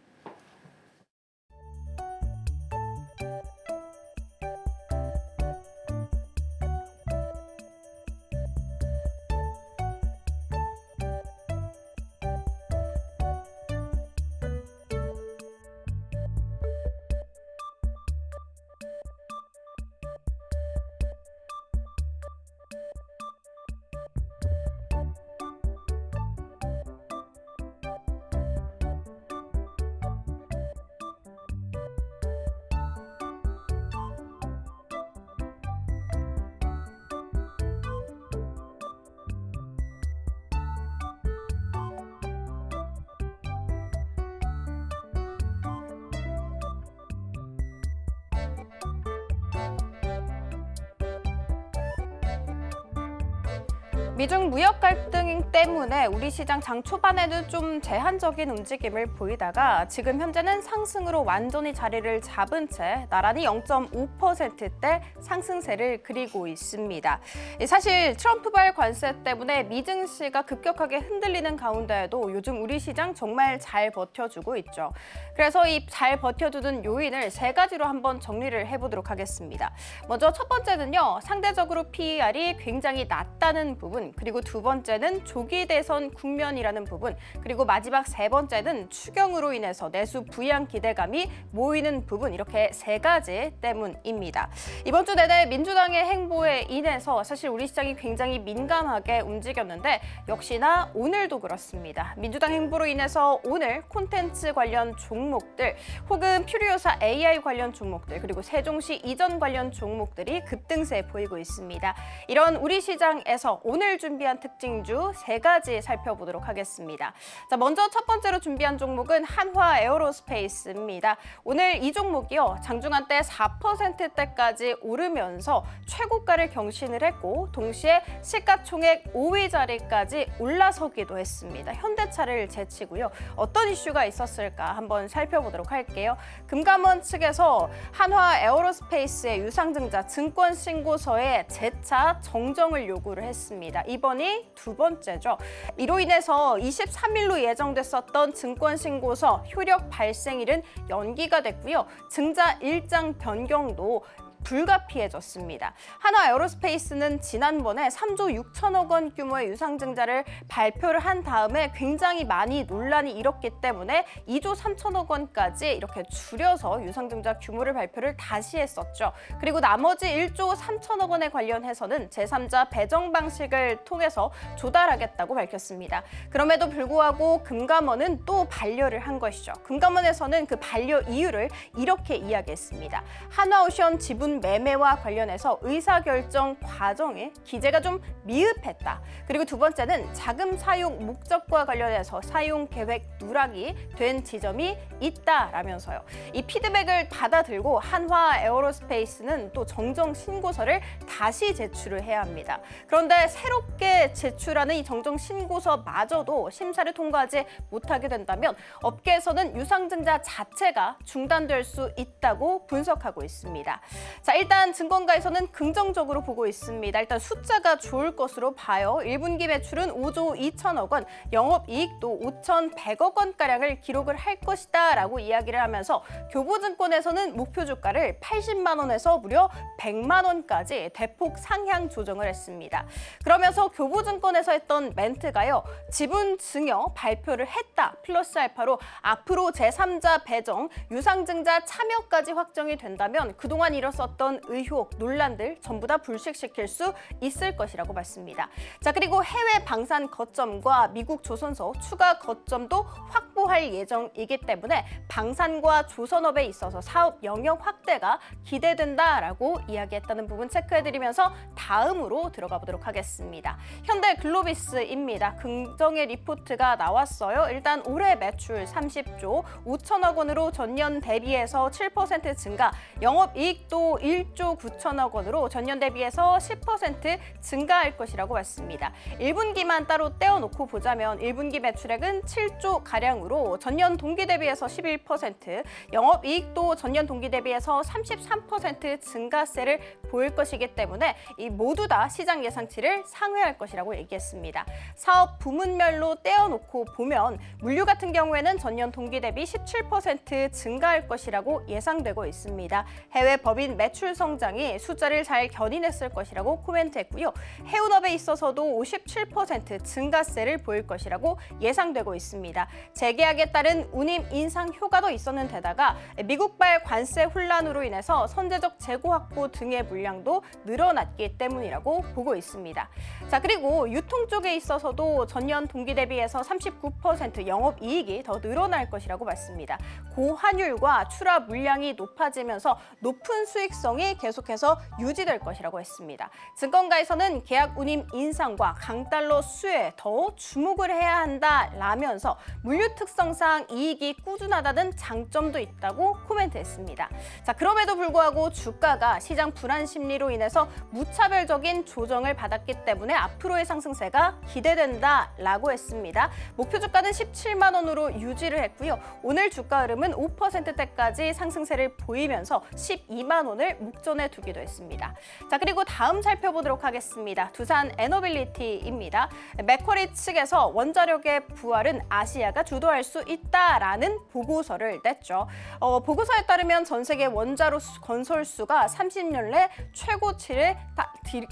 미중 무역 갈등 때문에 우리 시장 장 초반에는 좀 제한적인 움직임을 보이다가 지금 현재는 상승으로 완전히 자리를 잡은 채 나란히 0.5%대 상승세를 그리고 있습니다. 사실 트럼프발 관세 때문에 미증시가 급격하게 흔들리는 가운데에도 요즘 우리 시장 정말 잘 버텨주고 있죠. 그래서 이 잘 버텨주는 요인을 세 가지로 한번 정리를 해보도록 하겠습니다. 먼저 첫 번째는요, 상대적으로 PER이 굉장히 낮다는 부분, 그리고 두 번째는 조기 대선 국면이라는 부분, 그리고 마지막 세 번째는 추경으로 인해서 내수 부양 기대감이 모이는 부분, 이렇게 세 가지 때문입니다. 이번 주 내내 민주당의 행보에 인해서 사실 우리 시장이 굉장히 민감하게 움직였는데 역시나 오늘도 그렇습니다. 민주당 행보로 인해서 오늘 콘텐츠 관련 종목들 혹은 퓨리오사 AI 관련 종목들 그리고 세종시 이전 관련 종목들이 급등세 보이고 있습니다. 이런 우리 시장에서 오늘 준비한 특징주 세 가지 살펴보도록 하겠습니다. 자, 먼저 첫 번째로 준비한 종목은 한화 에어로스페이스입니다. 오늘 이 종목이요, 장중한 때 4%대까지 오르면서 최고가를 경신을 했고 동시에 시가총액 5위 자리까지 올라서기도 했습니다. 현대차를 제치고요. 어떤 이슈가 있었을까 한번 살펴보도록 할게요. 금감원 측에서 한화 에어로스페이스의 유상증자 증권 신고서에 재차 정정을 요구를 했습니다. 이번이 두 번째죠. 이로 인해서 23일로 예정됐었던 증권 신고서 효력 발생일은 연기가 됐고요. 증자 일장 변경도 불가피해졌습니다. 한화 에어로스페이스는 지난번에 3조 6천억 원 규모의 유상증자를 발표를 한 다음에 굉장히 많이 논란이 일었기 때문에 2조 3천억 원까지 이렇게 줄여서 유상증자 규모를 발표를 다시 했었죠. 그리고 나머지 1조 3천억 원에 관련해서는 제3자 배정 방식을 통해서 조달하겠다고 밝혔습니다. 그럼에도 불구하고 금감원은 또 반려를 한 것이죠. 금감원에서는 그 반려 이유를 이렇게 이야기했습니다. 한화오션 지분 매매와 관련해서 의사결정 과정에 기재가 좀 미흡했다. 그리고 두 번째는 자금 사용 목적과 관련해서 사용 계획 누락이 된 지점이 있다라면서요. 이 피드백을 받아들고 한화 에어로스페이스는 또 정정 신고서를 다시 제출을 해야 합니다. 그런데 새롭게 제출하는 이 정정 신고서마저도 심사를 통과하지 못하게 된다면 업계에서는 유상증자 자체가 중단될 수 있다고 분석하고 있습니다. 자, 일단 증권가에서는 긍정적으로 보고 있습니다. 일단 숫자가 좋을 것으로 봐요. 1분기 매출은 5조 2천억 원, 영업이익도 5,100억 원가량을 기록을 할 것이다 라고 이야기를 하면서 교보증권에서는 목표 주가를 80만 원에서 무려 100만 원까지 대폭 상향 조정을 했습니다. 그러면서 교보증권에서 했던 멘트가요, 지분 증여 발표를 했다 플러스 알파로 앞으로 제3자 배정, 유상증자 참여까지 확정이 된다면 그동안 일었었던 의혹, 논란들 전부 다 불식시킬 수 있을 것이라고 봤습니다. 자, 그리고 해외 방산 거점과 미국 조선소 추가 거점도 확보 시도할 예정이기 때문에 방산과 조선업에 있어서 사업 영역 확대가 기대된다라고 이야기했다는 부분 체크해드리면서 다음으로 들어가 보도록 하겠습니다. 현대글로비스입니다. 긍정의 리포트가 나왔어요. 일단 올해 매출 30조 5천억 원으로 전년 대비해서 7% 증가, 영업이익도 1조 9천억 원으로 전년 대비해서 10% 증가할 것이라고 했습니다. 1분기만 따로 떼어놓고 보자면 1분기 매출액은 7조 가량으로 전년 동기 대비해서 11%, 영업이익도 전년 동기 대비해서 33% 증가세를 보일 것이기 때문에 이 모두 다 시장 예상치를 상회할 것이라고 얘기했습니다. 사업 부문별로 떼어놓고 보면 물류 같은 경우에는 전년 동기 대비 17% 증가할 것이라고 예상되고 있습니다. 해외 법인 매출 성장이 숫자를 잘 견인했을 것이라고 코멘트했고요. 해운업에 있어서도 57% 증가세를 보일 것이라고 예상되고 있습니다. 재계약에 따른 운임 인상 효과도 있었는 데다가 미국발 관세 혼란으로 인해서 선제적 재고 확보 등의 물량도 늘어났기 때문이라고 보고 있습니다. 자, 그리고 유통 쪽에 있어서도 전년 동기 대비해서 39% 영업이익이 더 늘어날 것이라고 봤습니다. 고환율과 출하 물량이 높아지면서 높은 수익성이 계속해서 유지될 것이라고 했습니다. 증권가에서는 계약 운임 인상과 강달러 수혜에 더 주목을 해야 한다라면서 물류 특성상 이익이 꾸준하다는 장점도 있다고 코멘트했습니다. 자, 그럼에도 불구하고 주가가 시장 불안 심리로 인해서 무차별적인 조정을 받았기 때문에 앞으로의 상승세가 기대된다라고 했습니다. 목표 주가는 17만 원으로 유지를 했고요. 오늘 주가 흐름은 5%대까지 상승세를 보이면서 12만 원을 목전에 두기도 했습니다. 자, 그리고 다음 살펴보도록 하겠습니다. 두산 에너빌리티입니다. 맥쿼리 측에서 원자력의 부활은 아시아가 주도할 수 있다라는 보고서를 냈죠. 보고서에 따르면 전 세계 원자로 건설수가 30년 내 최고치를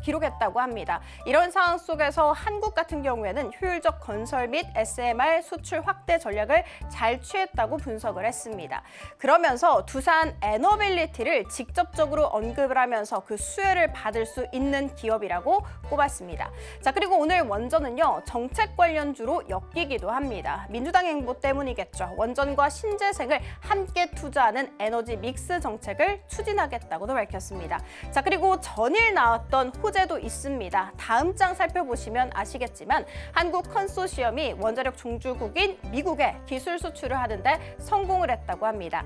기록했다고 합니다. 이런 상황 속에서 한국 같은 경우에는 효율적 건설 및 SMR 수출 확대 전략을 잘 취했다고 분석을 했습니다. 그러면서 두산 에너빌리티를 직접적으로 언급을 하면서 그 수혜를 받을 수 있는 기업이라고 꼽았습니다. 자, 그리고 오늘 원전은요, 정책 관련주로 엮이기도 합니다. 민주당 행보 때문이겠죠. 원전과 신재생을 함께 투자하는 에너지 믹스 정책을 추진하겠다고도 밝혔습니다. 자, 그리고 전일 나왔던 호재도 있습니다. 다음 장 살펴보시면 아시겠지만 한국 컨소시엄이 원자력 종주국인 미국에 기술 수출을 하는데 성공을 했다고 합니다.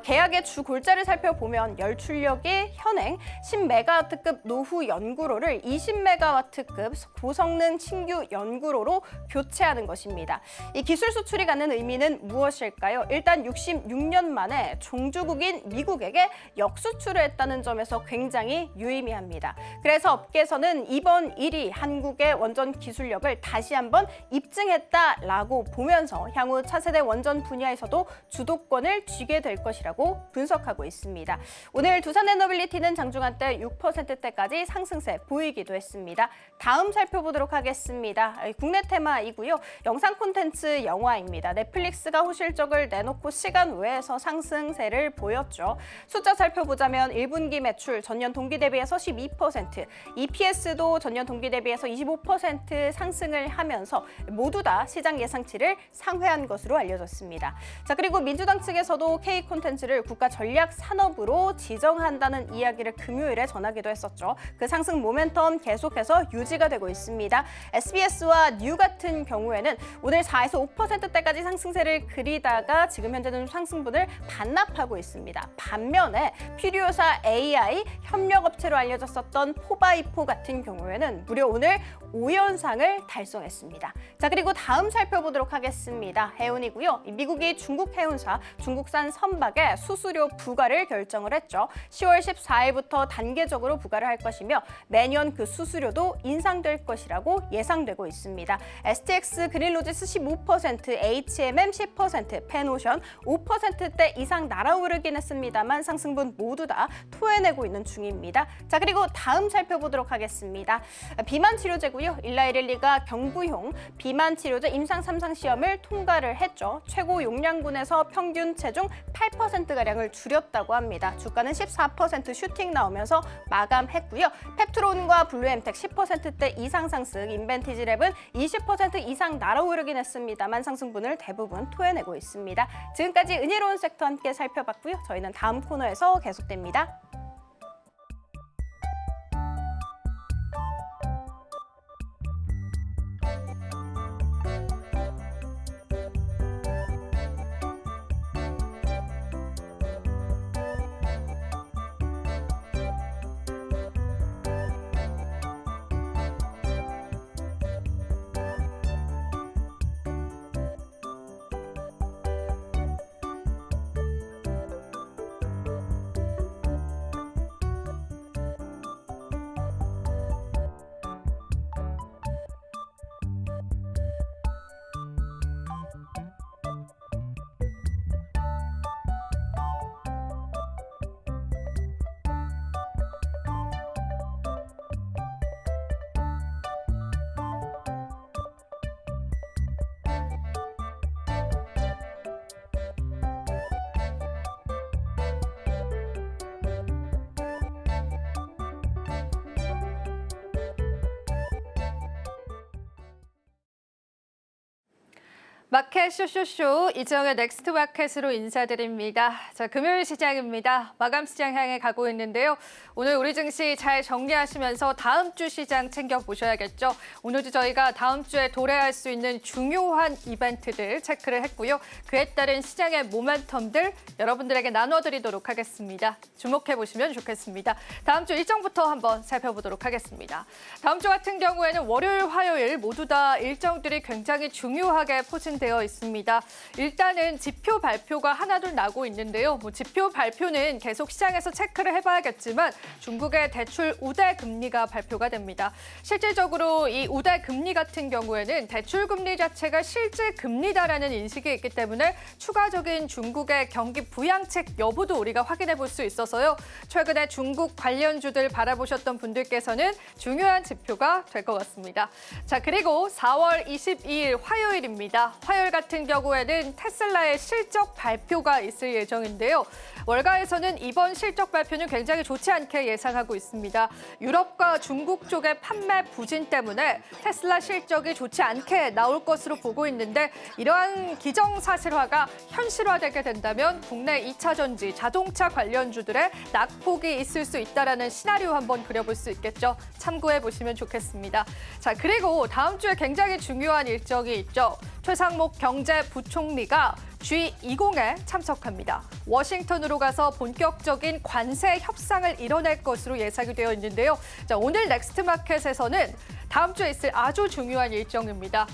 계약의 주 골자를 살펴보면 열출력이 현행 10메가와트급 노후 연구로를 20메가와트급 고성능 신규 연구로로 교체하는 것입니다. 이 기술 수출이 갖는 의미는 무엇일까요? 일단 66년 만에 종주국인 미국에게 역수출을 했다는 점에서 굉장히 유의미합니다. 그래서 업계에서는 이번 일이 한국의 원전 기술력을 다시 한번 입증했다라고 보면서 향후 차세대 원전 분야에서도 주도권을 쥐게 될 것이라고 분석하고 있습니다. 오늘 두산에너빌리티는 장중한 때 6%대까지 상승세 보이기도 했습니다. 다음 살펴보도록 하겠습니다. 국내 테마이고요. 영상 콘텐츠 영화입니다. 넷플릭스가 호실적을 내놓고 시간 외에서 상승세를 보였죠. 숫자 살펴보자면 1분기 매출 전년 동기 대비해서 12%, EPS도 전년 동기 대비해서 25% 상승을 하면서 모두 다 시장 예상치를 상회한 것으로 알려졌습니다. 자, 그리고 민주당 측에서도 K 콘텐츠를 국가 전략 산업으로 지정한다는 이야기를 금요일에 전하기도 했었죠. 그 상승 모멘텀 계속해서 유지가 되고 있습니다. SBS와 뉴 같은 경우에는 오늘 4에서 5%대까지 상승세를 그리다가 지금 현재는 상승분을 반납하고 있습니다. 반면에 피리오사 AI 협력업체로 알려졌었던 포바이포 같은 경우에는 무려 오늘 5연상을 달성했습니다. 자, 그리고 다음 살펴보도록 하겠습니다. 해운이고요. 미국이 중국 해운사 중국산 선박에 수수료 부과를 결정을 했죠. 10월 14일부터 단계적으로 부과를 할 것이며 매년 그 수수료도 인상될 것이라고 예상되고 있습니다. STX 그린로지스 15%, HMM 10%, 펜오션 5%대 이상 날아오르긴 했습니다만 상승분 모두 다 토해내고 있는 중입니다. 자, 그리고 다음 살펴보도록 하겠습니다. 비만 치료제고요. 일라이릴리가 경부용 비만 치료제 임상 3상 시험을 통과를 했죠. 최고 용량군에서 평균 체중 8%가량을 줄였다고 합니다. 주가는 14% 슈팅 나오면서 마감했고요. 펩트론과 블루엠텍 10%대 이상 상승, 인벤티지랩은 20% 이상 날아오르긴 했습니다만 상승분을 수준을 대부분 토해내고 있습니다. 지금까지 은혜로운 섹터 함께 살펴봤고요. 저희는 다음 코너에서 계속됩니다. 마켓 쇼쇼쇼 이정의 넥스트 마켓으로 인사드립니다. 자, 금요일 시장입니다. 마감 시장 향해 가고 있는데요. 오늘 우리 증시 잘 정리하시면서 다음 주 시장 챙겨보셔야겠죠. 오늘도 저희가 다음 주에 도래할 수 있는 중요한 이벤트들 체크를 했고요. 그에 따른 시장의 모멘텀들 여러분들에게 나눠드리도록 하겠습니다. 주목해보시면 좋겠습니다. 다음 주 일정부터 한번 살펴보도록 하겠습니다. 다음 주 같은 경우에는 월요일, 화요일 모두 다 일정들이 굉장히 중요하게 포진되어 있습니다. 일단은 지표 발표가 하나둘 나고 있는데요. 지표 발표는 계속 시장에서 체크를 해봐야겠지만 중국의 대출 우대 금리가 발표가 됩니다. 실질적으로 이 우대 금리 같은 경우에는 대출 금리 자체가 실질 금리다라는 인식이 있기 때문에 추가적인 중국의 경기 부양책 여부도 우리가 확인해 볼 수 있어서요. 최근에 중국 관련주들 바라보셨던 분들께서는 중요한 지표가 될 것 같습니다. 자, 그리고 4월 22일 화요일입니다. 화요일 같은 경우에는 테슬라의 실적 발표가 있을 예정인데요. 월가에서는 이번 실적 발표는 굉장히 좋지 않게 예상하고 있습니다. 유럽과 중국 쪽의 판매 부진 때문에 테슬라 실적이 좋지 않게 나올 것으로 보고 있는데 이러한 기정사실화가 현실화되게 된다면 국내 2차 전지, 자동차 관련주들의 낙폭이 있을 수 있다는 시나리오 한번 그려볼 수 있겠죠. 참고해 보시면 좋겠습니다. 자, 그리고 다음 주에 굉장히 중요한 일정이 있죠. 최상목 경제부총리가 G20에 참석합니다. 워싱턴으로 가서 본격적인 관세 협상을 이뤄낼 것으로 예상이 되어 있는데요. 자, 오늘 넥스트마켓에서는 다음 주에 있을 아주 중요한 일정입니다.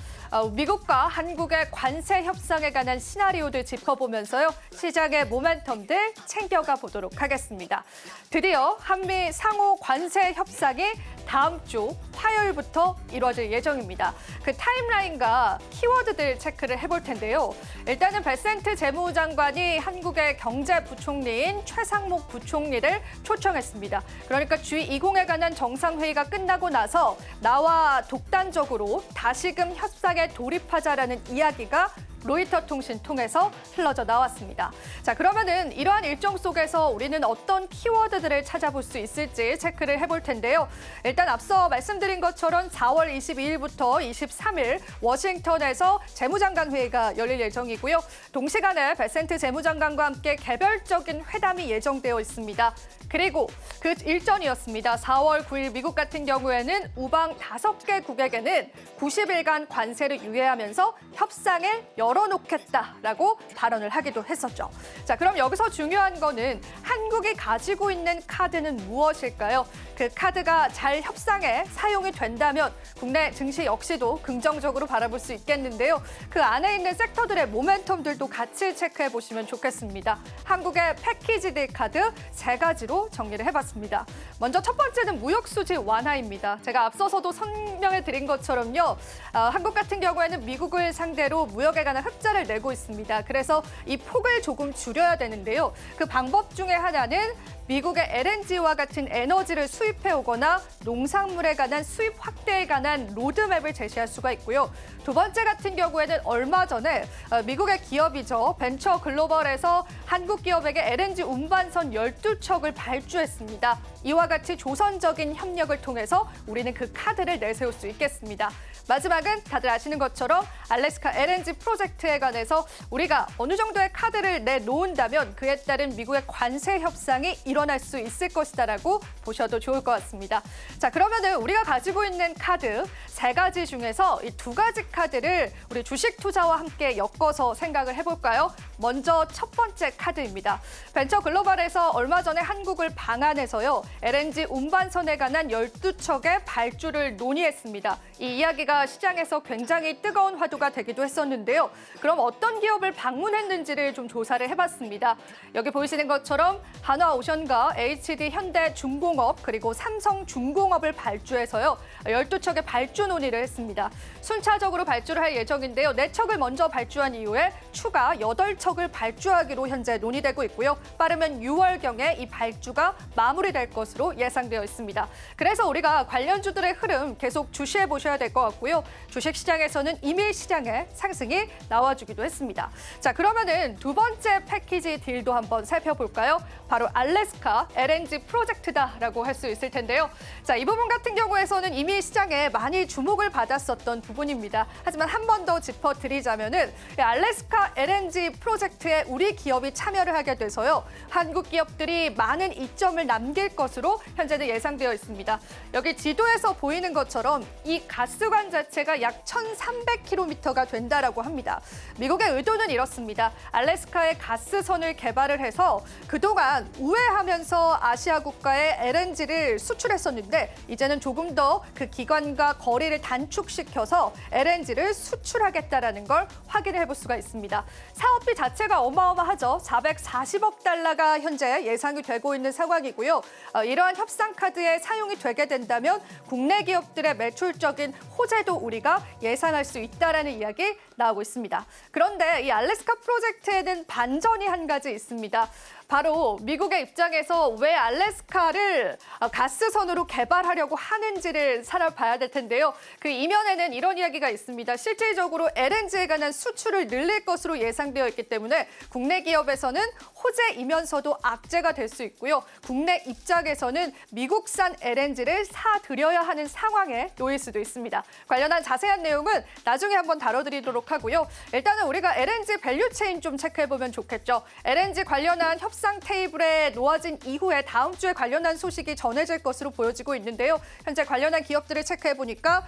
미국과 한국의 관세 협상에 관한 시나리오들 짚어보면서요. 시장의 모멘텀들 챙겨가 보도록 하겠습니다. 드디어 한미 상호 관세 협상이 다음 주 화요일부터 이루어질 예정입니다. 그 타임라인과 키워드들 체크를 해볼 텐데요. 일단은 베센트 재무장관이 한국의 경제부총리인 최상목 부총리를 초청했습니다. 그러니까 G20에 관한 정상회의가 끝나고 나서 나와 독단적으로 다시금 협상에 돌입하자라는 이야기가 로이터 통신 통해서 흘러져 나왔습니다. 자, 그러면은 이러한 일정 속에서 우리는 어떤 키워드들을 찾아볼 수 있을지 체크를 해볼 텐데요. 일단 앞서 말씀드린 것처럼 4월 22일부터 23일 워싱턴에서 재무장관 회의가 열릴 예정이고요. 동시간에 베센트 재무장관과 함께 개별적인 회담이 예정되어 있습니다. 그리고 그 일전이었습니다. 4월 9일 미국 같은 경우에는 우방 5개국에게는 90일간 관세를 유예하면서 협상을 열어놓겠다라고 발언을 하기도 했었죠. 자, 그럼 여기서 중요한 거는 한국이 가지고 있는 카드는 무엇일까요? 그 카드가 잘 협상에 사용이 된다면 국내 증시 역시도 긍정적으로 바라볼 수 있겠는데요. 그 안에 있는 섹터들의 모멘텀들도 같이 체크해 보시면 좋겠습니다. 한국의 패키지딜 카드 3가지로 정리를 해봤습니다. 먼저 첫 번째는 무역수지 완화입니다. 제가 앞서서도 설명해 드린 것처럼요. 한국 같은 경우에는 미국을 상대로 무역에 관한 흑자를 내고 있습니다. 그래서 이 폭을 조금 줄여야 되는데요. 그 방법 중에 하나는 미국의 LNG와 같은 에너지를 수입해 오거나 농산물에 관한 수입 확대에 관한 로드맵을 제시할 수가 있고요. 두 번째 같은 경우에는 얼마 전에 미국의 기업이죠. 벤처 글로벌에서 한국 기업에게 LNG 운반선 12척을 발주했습니다. 이와 같이 조선적인 협력을 통해서 우리는 그 카드를 내세울 수 있겠습니다. 마지막은 다들 아시는 것처럼 알래스카 LNG 프로젝트에 관해서 우리가 어느 정도의 카드를 내놓는다면 그에 따른 미국의 관세 협상이 일어날 수 있을 것이다라고 보셔도 좋을 것 같습니다. 자, 그러면은 우리가 가지고 있는 카드 세 가지 중에서 이 두 가지 카드를 우리 주식 투자와 함께 엮어서 생각을 해볼까요? 먼저 첫 번째 카드입니다. 벤처 글로벌에서 얼마 전에 한국을 방한해서요. LNG 운반선에 관한 12척의 발주를 논의했습니다. 이 이야기가 시장에서 굉장히 뜨거운 화두가 되기도 했었는데요. 그럼 어떤 기업을 방문했는지를 좀 조사를 해봤습니다. 여기 보이시는 것처럼 한화오션과 HD 현대중공업 그리고 삼성중공업을 발주해서요. 12척의 발주 논의를 했습니다. 순차적으로 발주를 할 예정인데요. 4척을 먼저 발주한 이후에 추가 8척을 발주하기로 현재 논의되고 있고요. 빠르면 6월경에 이 발주가 마무리될 것으로 예상되어 있습니다. 그래서 우리가 관련주들의 흐름 계속 주시해 보셔야 될 것 같고요. 주식시장에서는 이미 시장에 상승이 나와주기도 했습니다. 자, 그러면은 두 번째 패키지 딜도 한번 살펴볼까요? 바로 알래스카 LNG 프로젝트다라고 할 수 있을 텐데요. 자, 이 부분 같은 경우에서는 이미 시장에 많이 주목을 받았었던 부분입니다. 하지만 한 번 더 짚어드리자면은 알래스카 LNG 프로젝트에 우리 기업이 참여를 하게 돼서요. 한국 기업들이 많은 이점을 남길 것으로 현재는 예상되어 있습니다. 여기 지도에서 보이는 것처럼 이 가스관 자체가 약 1,300km가 된다라고 합니다. 미국의 의도는 이렇습니다. 알래스카에 가스선을 개발을 해서 그동안 우회하면서 아시아 국가에 LNG를 수출했었는데 이제는 조금 더 그 기간과 거리를 단축시켜서 LNG를 수출하겠다라는 걸 확인을 해볼 수가 있습니다. 사업비 자체가 어마어마하죠. 440억 달러가 현재 예상이 되고 있는 상황이고요. 이러한 협상 카드에 사용이 되게 된다면 국내 기업들의 매출적인 호재도 우리가 예상할 수 있다라는 이야기 나오고 있습니다. 그런데 이 알래스카 프로젝트에는 반전이 한 가지 있습니다. 바로 미국의 입장에서 왜 알래스카를 가스선으로 개발하려고 하는지를 살펴봐야 될 텐데요. 그 이면에는 이런 이야기가 있습니다. 실질적으로 LNG에 관한 수출을 늘릴 것으로 예상되어 있기 때문에 국내 기업에서는 호재이면서도 악재가 될 수 있고요. 국내 입장에서는 미국산 LNG를 사들여야 하는 상황에 놓일 수도 있습니다. 관련한 자세한 내용은 나중에 한번 다뤄드리도록 하고요. 일단은 우리가 LNG 밸류체인 좀 체크해보면 좋겠죠. LNG 관련한 협상 테이블에 놓아진 이후에 다음 주에 관련한 소식이 전해질 것으로 보여지고 있는데요. 현재 관련한 기업들을 체크해보니까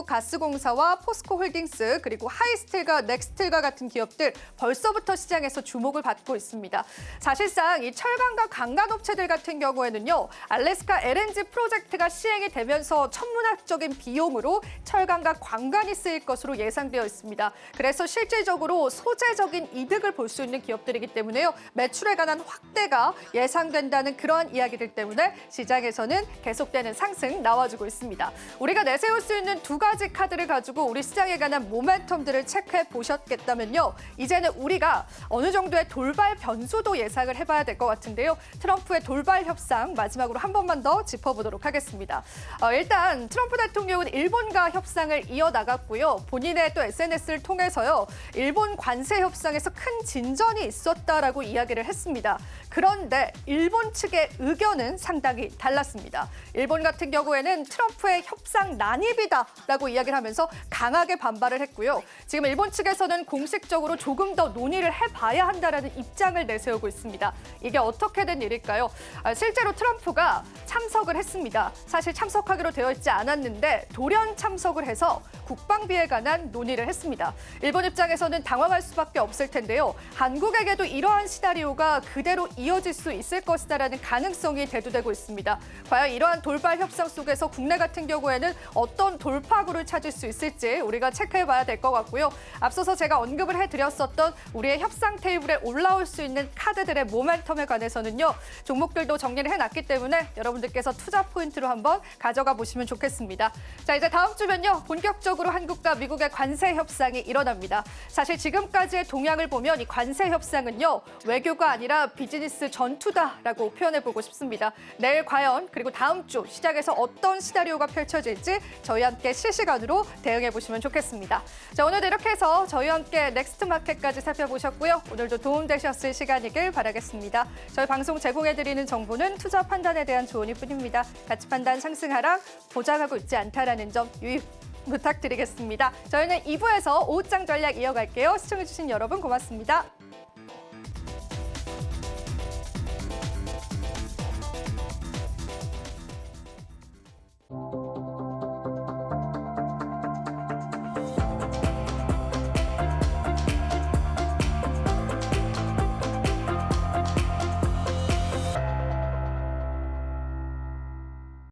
한국가스공사와 포스코홀딩스 그리고 하이스틸과 넥스틸과 같은 기업들 벌써부터 시장에서 주목을 받고 있습니다. 사실상 이 철강과 강간업체들 같은 경우에는요. 알래스카 LNG 프로젝트가 시행이 되면서 천문학적인 비용으로 철강과 관간이 쓰일 것으로 예상되어 있습니다. 그래서 실질적으로 소재적인 이득을 볼 수 있는 기업들이기 때문에요. 매출에 관한 확대가 예상된다는 그러한 이야기들 때문에 시장에서는 계속되는 상승 나와주고 있습니다. 우리가 내세울 수 있는 두 가지 카드를 가지고 우리 시장에 관한 모멘텀들을 체크해 보셨겠다면요. 이제는 우리가 어느 정도의 돌발 변수도 예상을 해봐야 될 것 같은데요. 트럼프의 돌발 협상 마지막으로 한 번만 더 짚어보도록 하겠습니다. 일단 트럼프 대통령은 일본과 협상을 이어나갔고요. 본인의 또 SNS를 통해서요. 일본 관세 협상에서 큰 진전이 있었다라고 이야기를 했습니다. 그런데 일본 측의 의견은 상당히 달랐습니다. 일본 같은 경우에는 트럼프의 협상 난입이다라고 이야기를 하면서 강하게 반발을 했고요. 지금 일본 측에서는 공식적으로 조금 더 논의를 해봐야 한다라는 입장을 내세우고 있습니다. 이게 어떻게 된 일일까요? 실제로 트럼프가 참석을 했습니다. 사실 참석하기로 되어 있지 않았는데 돌연 참석을 해서 국방비에 관한 논의를 했습니다. 일본 입장에서는 당황할 수밖에 없을 텐데요. 한국에게도 이러한 시나리오가 그대로 이어질 수 있을 것이다라는 가능성이 대두되고 있습니다. 과연 이러한 돌발 협상 속에서 국내 같은 경우에는 어떤 돌파구를 찾을 수 있을지 우리가 체크해봐야 될 것 같고요. 앞서서 제가 언급을 해드렸었던 우리의 협상 테이블에 올라올 수 있는 카드들의 모멘텀에 관해서는요. 종목들도 정리를 해놨기 때문에 여러분들께서 투자 포인트로 한번 가져가 보시면 좋겠습니다. 자, 이제 다음 주면요. 본격적으로 한국과 미국의 관세 협상이 일어납니다. 사실 지금까지의 동향을 보면 이 관세 협상은요. 외교가 아니라 마지막 비즈니스 전투다라고 표현해보고 싶습니다. 내일 과연 그리고 다음 주 시장에서 어떤 시나리오가 펼쳐질지 저희와 함께 실시간으로 대응해보시면 좋겠습니다. 자, 오늘도 이렇게 해서 저희와 함께 넥스트 마켓까지 살펴보셨고요. 오늘도 도움되셨을 시간이길 바라겠습니다. 저희 방송 제공해드리는 정보는 투자 판단에 대한 조언일 뿐입니다. 가치 판단 상승 하락 보장하고 있지 않다라는 점 유의 부탁드리겠습니다. 저희는 2부에서 오후장 전략 이어갈게요. 시청해주신 여러분 고맙습니다.